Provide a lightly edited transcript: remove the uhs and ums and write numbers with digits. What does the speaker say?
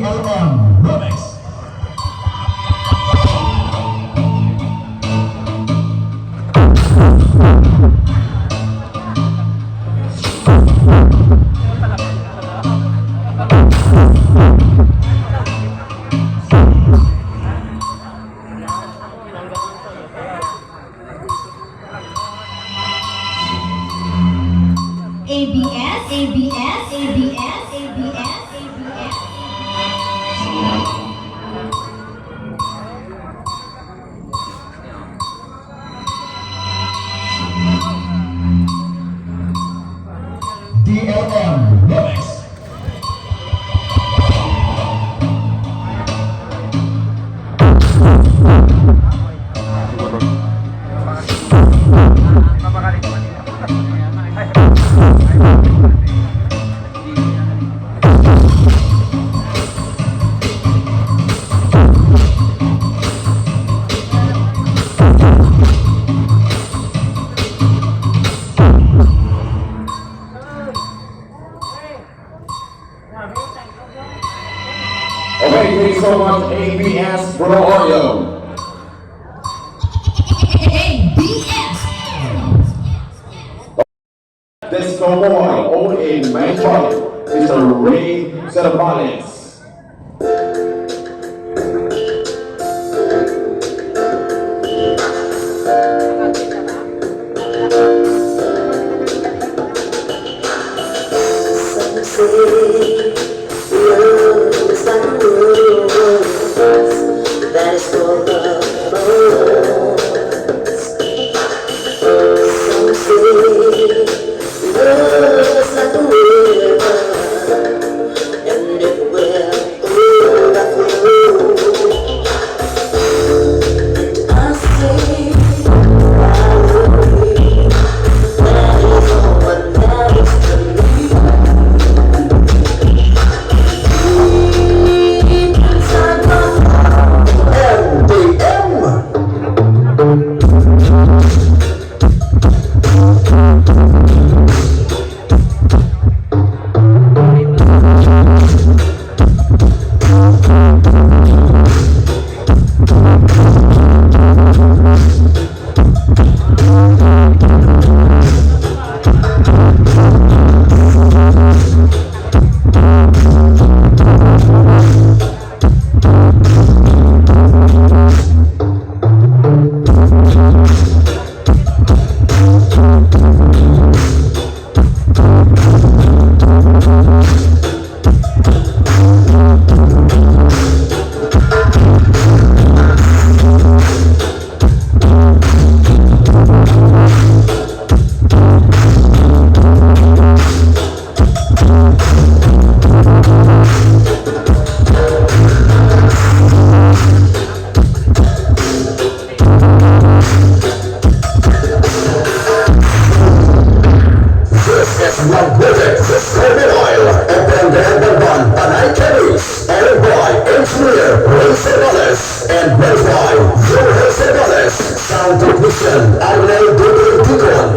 DLM Remix. DLM Remix. Okay, thanks so much, ABS Bro Oreo. ABS. Disco Boy, owned in Manchester, Mr. Ray Cervantes. That is for the bones. Some say love is like a river, and it will overflow. And I say, I will be. That is all what matters to me. Deep inside my heart, and that's why your Jose sound technician, Arnel Dudon.